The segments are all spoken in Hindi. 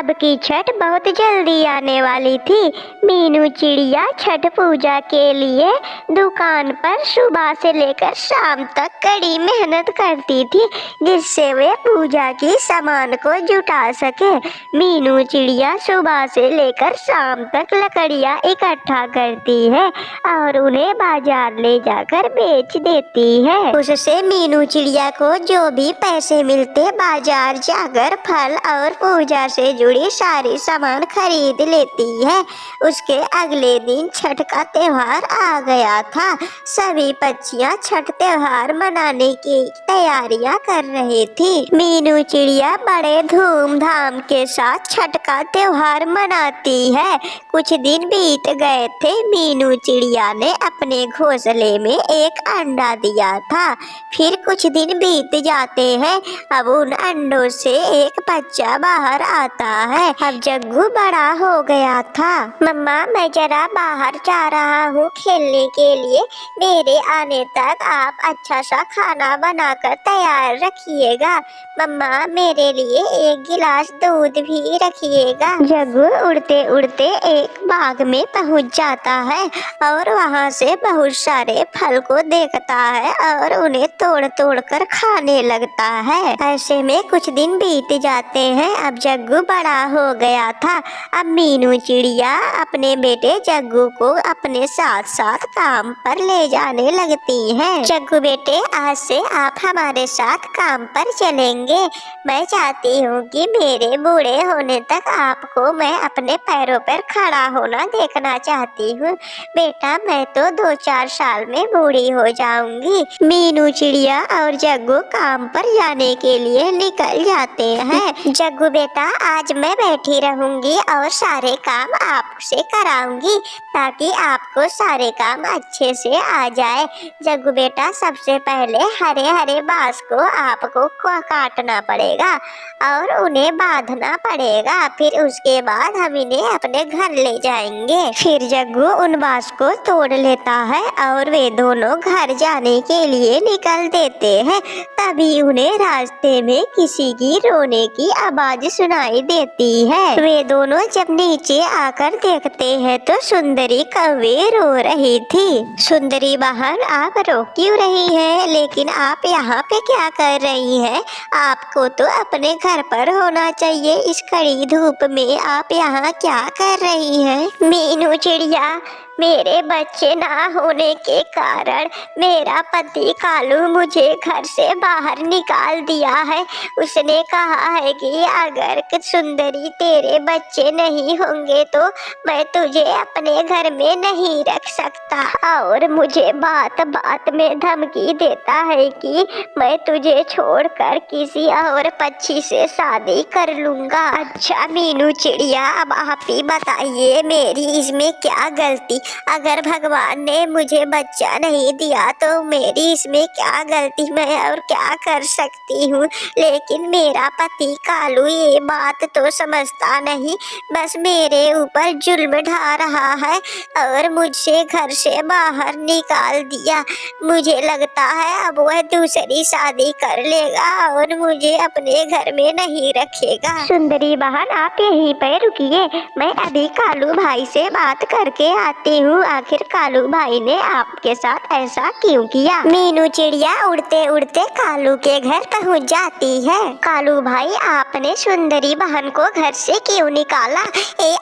अब की छठ बहुत जल्दी आने वाली थी। मीनू चिड़िया छठ पूजा के लिए दुकान पर सुबह से लेकर शाम तक कड़ी मेहनत करती थी, जिससे वे पूजा की सामान को जुटा सके। मीनू चिड़िया सुबह से लेकर शाम तक लकड़ियाँ इकट्ठा करती है और उन्हें बाजार ले जाकर बेच देती है। उससे मीनू चिड़िया को जो भी पैसे मिलते बाजार जाकर फल और पूजा से जुड़ी सारी सामान खरीद लेती है। उसके अगले दिन छठ का त्योहार आ गया था। सभी पक्षियाँ छठ त्योहार मनाने की तैयारियां कर रही थी। मीनू चिड़िया बड़े धूमधाम के साथ छठ का त्योहार मनाती है। कुछ दिन बीत गए थे। मीनू चिड़िया ने अपने घोंसले में एक अंडा दिया था। फिर कुछ दिन बीत जाते हैं। अब उन अंडों से एक बच्चा बाहर आता है। अब जग्गू बड़ा हो गया था। मम्मा, मैं जरा बाहर जा रहा हूँ खेलने के लिए। मेरे आने तक आप अच्छा सा खाना बनाकर तैयार रखिएगा। मम्मा, मेरे लिए एक गिलास दूध भी रखिएगा। जग्गू उड़ते उड़ते एक बाग में पहुँच जाता है और वहाँ से बहुत सारे फल को देखता है और उन्हें तोड़ तोड़ कर खाने लगता है। ऐसे में कुछ दिन बीत जाते हैं। अब जग्गू बड़ा हो गया था। अब मीनू चिड़िया अपने बेटे जग्गू को अपने साथ साथ काम पर ले जाने लगती है। जग्गू बेटे, आज से आप हमारे साथ काम पर चलेंगे। मैं चाहती हूँ कि मेरे बूढ़े होने तक आपको मैं अपने पैरों पर खड़ा होना देखना चाहती हूँ। बेटा, मैं तो 2-4 साल में बूढ़ी हो जाऊंगी। मीनू चिड़िया और जग्गू काम पर जाने के लिए निकल जाते हैं। जग्गू बेटा, आज मैं बैठी रहूंगी और सारे काम आपसे कराऊंगी ताकि आपको सारे काम अच्छे से आ जाए। जग्गू बेटा, सबसे पहले हरे हरे बांस को आपको काटना पड़ेगा और उन्हें बांधना पड़ेगा। फिर उसके बाद हम इन्हें अपने घर ले जाएंगे। फिर जग्गू उन बांस को तोड़ लेता है और वे दोनों घर जाने के लिए निकल देते हैं। तभी उन्हें रास्ते में किसी की रोने की आवाज सुनाई देती है। वे दोनों जब नीचे आकर देखते हैं तो सुंदरी कौवे रो रही थी। सुंदरी बहन, आप रो क्यों रही हैं? लेकिन आप यहाँ पे क्या कर रही हैं? आपको तो अपने घर पर होना चाहिए। इस कड़ी धूप में आप यहाँ क्या कर रही हैं? मीनू चिड़िया, मेरे बच्चे ना होने के कारण मेरा पति कालू मुझे घर से बाहर निकाल दिया है। उसने कहा है कि अगर सुंदरी तेरे बच्चे नहीं होंगे तो मैं तुझे अपने घर में नहीं रख सकता और मुझे बात बात में धमकी देता है कि मैं तुझे छोड़कर किसी और पक्षी से शादी कर लूँगा। अच्छा मीनू चिड़िया, अब आप ही बताइए मेरी इसमें क्या गलती? अगर भगवान ने मुझे बच्चा नहीं दिया तो मेरी इसमें क्या गलती? मैं और क्या कर सकती हूँ? लेकिन मेरा पति कालू ये बात तो समझता नहीं, बस मेरे ऊपर जुल्म ढा रहा है और मुझसे घर से बाहर निकाल दिया। मुझे लगता है अब वह दूसरी शादी कर लेगा और मुझे अपने घर में नहीं रखेगा। सुंदरी बहन, आप यहीं पर रुकिए, मैं अभी कालू भाई से बात करके आती हूँ। आखिर कालू भाई ने आपके साथ ऐसा क्यों किया? मीनू चिड़िया उड़ते उड़ते कालू के घर पहुँच जाती है। कालू भाई, आपने सुंदरी बहन को घर से क्यों निकाला?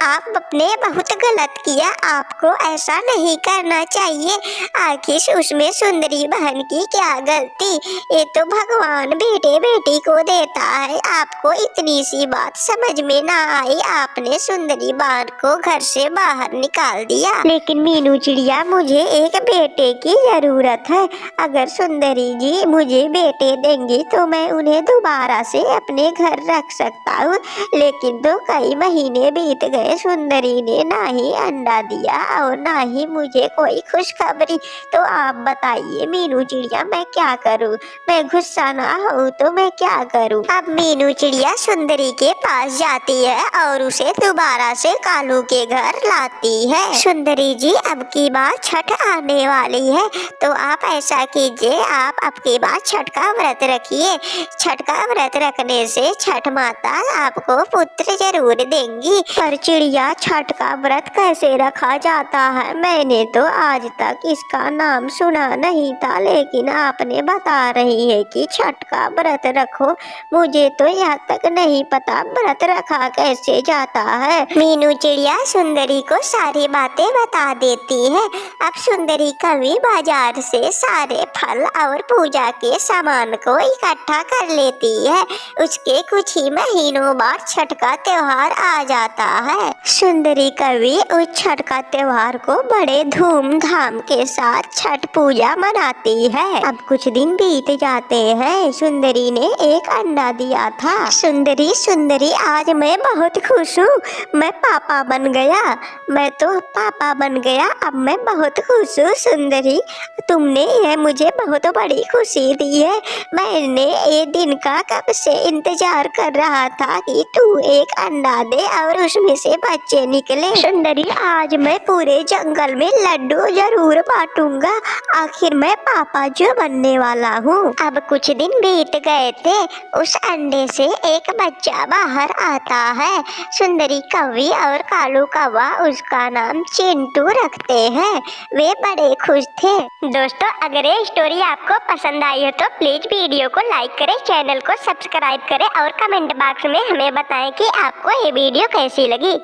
आपने बहुत गलत किया। आपको ऐसा नहीं करना चाहिए। आखिर उसमें सुंदरी बहन की क्या गलती? ये तो भगवान बेटे बेटी को देता है। आपको इतनी सी बात समझ में ना आई, आपने सुंदरी बहन को घर से बाहर निकाल दिया। लेकिन मीनू चिड़िया, मुझे एक बेटे की जरूरत है। अगर सुंदरी जी मुझे बेटे देंगी तो मैं उन्हें दोबारा से अपने घर रख सकता हूँ। लेकिन तो कई महीने बीत गए, सुंदरी ने ना ही अंडा दिया और ना ही मुझे कोई खुशखबरी। तो आप बताइए मीनू चिड़िया, मैं क्या करूँ? मैं गुस्सा ना हूँ तो मैं क्या करूँ? अब मीनू चिड़िया सुंदरी के पास जाती है और उसे दोबारा से कालू के घर लाती है। सुंदरी सुंदरी जी, अब की बार छठ आने वाली है तो आप ऐसा कीजिए, आप अब की बार छठ का व्रत रखिए। छठ का व्रत रखने से छठ माता आपको पुत्र जरूर देंगी। पर चिड़िया, छठ का व्रत कैसे रखा जाता है? मैंने तो आज तक इसका नाम सुना नहीं था, लेकिन आपने बता रही है कि छठ का व्रत रखो। मुझे तो यहाँ तक नहीं पता व्रत रखा कैसे जाता है। मीनू चिड़िया सुंदरी को सारी बातें बता देती है। अब सुंदरी कवि बाजार से सारे फल और पूजा के सामान को इकट्ठा कर लेती है। उसके कुछ ही महीनों बाद छठ का त्योहार आ जाता है। सुंदरी कवि उस छठ का त्योहार को बड़े धूमधाम के साथ छठ पूजा मनाती है। अब कुछ दिन बीत जाते हैं। सुंदरी ने एक अंडा दिया था। सुंदरी सुंदरी, आज मैं बहुत खुश हूँ, मैं पापा बन गया। मैं तो पापा बन गया, अब मैं बहुत खुश हूँ। सुंदरी, तुमने यह मुझे बहुत बड़ी खुशी दी है। मैंने ये दिन का कब से इंतजार कर रहा था कि तू एक अंडा दे और उसमें से बच्चे निकले। सुंदरी, आज मैं पूरे जंगल में लड्डू जरूर बांटूंगा। आखिर मैं पापा जो बनने वाला हूँ। अब कुछ दिन बीत गए थे। उस अंडे से एक बच्चा बाहर आता है। सुंदरी कौवी और कालू कौवा उसका नाम चिंटू रखते हैं। वे बड़े खुश थे। दोस्तों, अगर ये स्टोरी आपको पसंद आई हो तो प्लीज वीडियो को लाइक करें, चैनल को सब्सक्राइब करें और कमेंट बॉक्स में हमें बताएं कि आपको ये वीडियो कैसी लगी।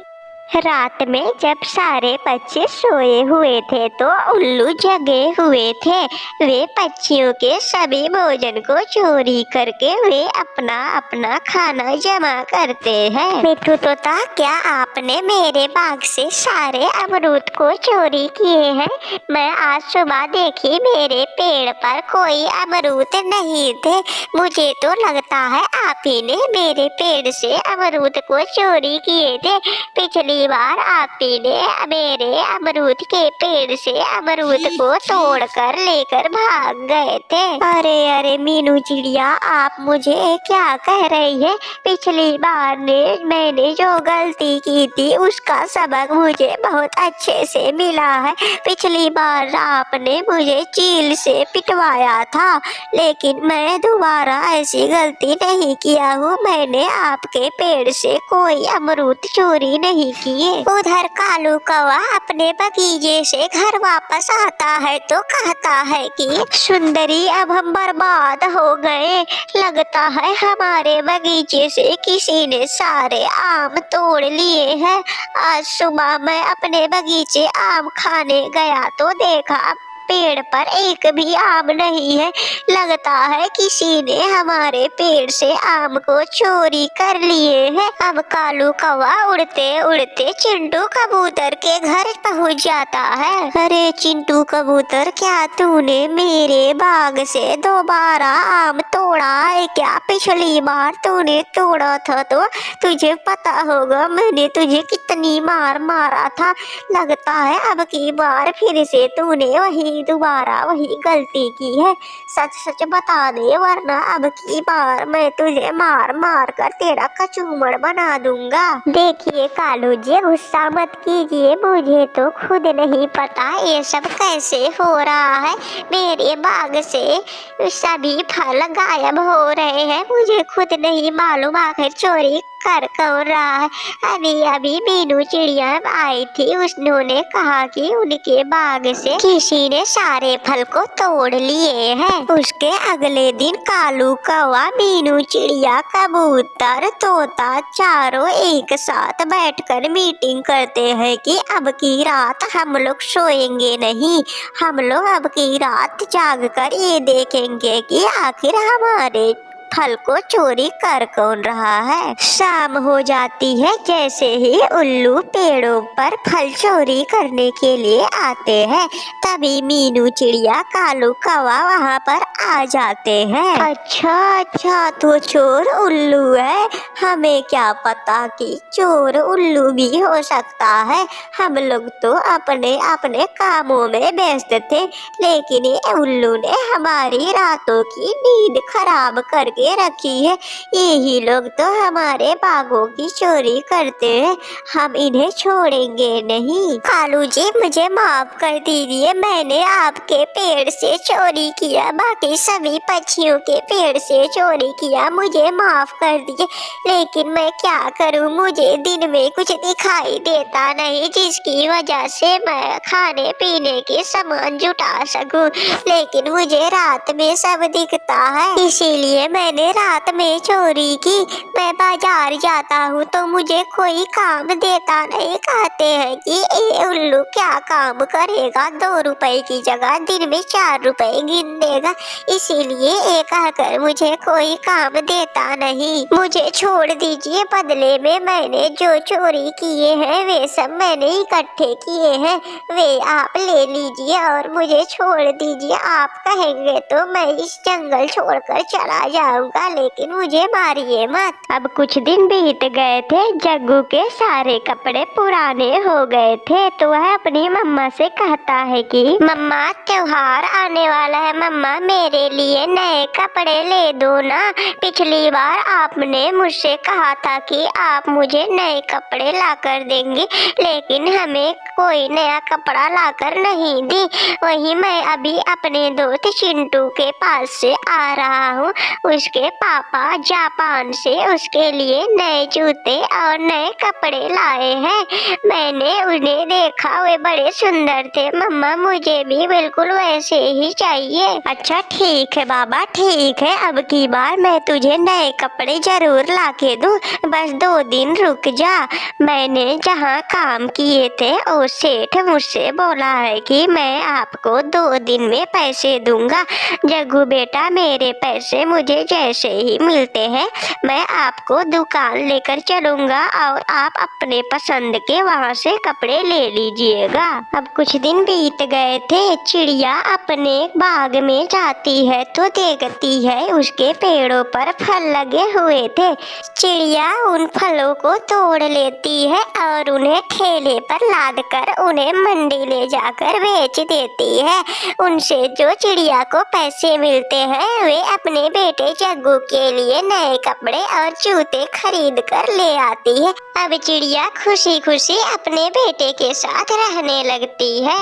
रात में जब सारे बच्चे सोए हुए थे तो उल्लू जगे हुए थे। वे पक्षियों के सभी भोजन को चोरी करके वे अपना अपना खाना जमा करते हैं। मिट्ठू तोता, क्या आपने मेरे बाग से सारे अमरूद को चोरी किए हैं? मैं आज सुबह देखी मेरे पेड़ पर कोई अमरूद नहीं थे। मुझे तो लगता है आप ही ने मेरे पेड़ से अमरूद को चोरी किए थे। पिछली बार आप ही ने मेरे अमरूद के पेड़ से अमरूद को तोड़कर लेकर भाग गए थे। अरे अरे मीनू चिड़िया, आप मुझे क्या कह रही है? पिछली बार मैंने जो गलती की थी उसका सबक मुझे बहुत अच्छे से मिला है। पिछली बार आपने मुझे चील से पिटवाया था, लेकिन मैं दोबारा ऐसी गलती नहीं किया हूँ। मैंने आपके पेड़ से कोई अमरूद चोरी नहीं किए। उधर कालू कौवा अपने बगीचे से घर वापस आता है तो कहता है कि सुंदरी, अब हम बर्बाद हो गए। लगता है हमारे बगीचे से किसी ने सारे आम तोड़ लिए हैं। आज सुबह मैं अपने बगीचे आम खाने गया तो देखा पेड़ पर एक भी आम नहीं है। लगता है किसी ने हमारे पेड़ से आम को चोरी कर लिए हैं। अब कालू कौवा उड़ते उड़ते चिंटू कबूतर के घर पहुंच जाता है। अरे चिंटू कबूतर, क्या तूने मेरे बाग से दोबारा आम तोड़ा है क्या? पिछली बार तूने तोड़ा था तो तुझे पता होगा मैंने तुझे कितनी मार मारा था। लगता है अब की बार फिर से तूने दोबारा वही गलती की है। सच सच बता दे, वरना अब की बार मैं तुझे मार मार कर तेरा कचूमड़ बना दूंगा। देखिए कालू जी, गुस्सा मत कीजिए, मुझे तो खुद नहीं पता ये सब कैसे हो रहा है। मेरे बाग से सभी फल गायब हो रहे हैं। मुझे खुद नहीं मालूम आखिर चोरी कर कौन रहा है। अभी अभी मीनू चिड़िया आई थी, उन्होंने कहा कि उनके बाग से किसी ने सारे फल को तोड़ लिए हैं। उसके अगले दिन कालू कौवा, मीनू चिड़िया, कबूतर, तोता चारों एक साथ बैठकर मीटिंग करते हैं कि अब की रात हम लोग सोएंगे नहीं। हम लोग अब की रात जागकर ये देखेंगे कि आखिर हमारे फल को चोरी कर कौन रहा है। शाम हो जाती है। जैसे ही उल्लू पेड़ों पर फल चोरी करने के लिए आते हैं, तभी मीनू चिड़िया, कालू कौवा वहाँ पर आ जाते हैं। अच्छा, तो चोर उल्लू है। हमें क्या पता कि चोर उल्लू भी हो सकता है। हम लोग तो अपने अपने कामों में व्यस्त थे, लेकिन ये उल्लू ने हमारी रातों की नींद खराब करके के रखी है। यही लोग तो हमारे बागों की चोरी करते हैं, हम इन्हें छोड़ेंगे नहीं। कालू जी मुझे माफ कर दीजिए, मैंने आपके पेड़ से चोरी किया, बाकी सभी पक्षियों के पेड़ से चोरी किया, मुझे माफ कर दीजिए। लेकिन मैं क्या करूं, मुझे दिन में कुछ दिखाई देता नहीं जिसकी वजह से मैं खाने पीने के सामान जुटा सकूं, लेकिन मुझे रात में सब दिखता है, इसीलिए मैंने रात में चोरी की। मैं बाजार जाता हूँ तो मुझे कोई काम देता नहीं, कहते हैं कि ये उल्लू क्या काम करेगा, 2 रुपए की जगह दिन में 4 रुपए गिन देगा, इसीलिए ये कहकर मुझे कोई काम देता नहीं। मुझे छोड़ दीजिए, बदले में मैंने जो चोरी किए हैं वे सब मैंने इकट्ठे किए हैं, वे आप ले लीजिए और मुझे छोड़ दीजिए। आप कहेंगे तो मैं इस जंगल छोड़कर चला जाऊंगा, लेकिन मुझे मारिए मत। अब कुछ दिन बीत गए थे, जग्गू के सारे कपड़े पुराने हो गए थे, तो वह अपनी मम्मा से कहता है कि मम्मा त्योहार आने वाला है, मम्मा मेरे लिए नए कपड़े ले दो ना। पिछली बार आपने मुझसे कहा था कि आप मुझे नए कपड़े लाकर देंगी, लेकिन हमें कोई नया कपड़ा लाकर नहीं दी। वही मैं अभी अपने दोस्त चिंटू के पास से आ रहा हूँ, उसके पापा जापान से उसके लिए नए जूते और नए कपड़े लाए हैं। मैंने उन्हें देखा, वे बड़े सुंदर थे मम्मा, मुझे भी बिल्कुल वैसे ही चाहिए। अच्छा ठीक है बाबा, ठीक है, अब की बार मैं तुझे नए कपड़े जरूर लाके दूँ, बस 2 दिन रुक जा। मैंने जहाँ काम किए थे वो सेठ मुझसे बोला है कि मैं आपको 2 दिन में पैसे दूंगा। जग्गू बेटा, मेरे पैसे मुझे जैसे ही मिलते हैं मैं आपको दुकान लेकर चलूंगा और आप अपने पसंद के वहाँ से कपड़े ले लीजिएगा। अब कुछ दिन बीत गए थे, चिड़िया अपने बाग में जाती है तो देखती है उसके पेड़ों पर फल लगे हुए थे। चिड़िया उन फलों को तोड़ लेती है और उन्हें ठेले पर लादकर उन्हें मंडी ले जाकर बेच देती है। उनसे जो चिड़िया को पैसे मिलते हैं वे अपने बेटे जग्गू के लिए नए कपड़े और जूते खरीद कर ले आती है। अब चिड़िया खुशी खुशी अपने बेटे के साथ रहने लगती है।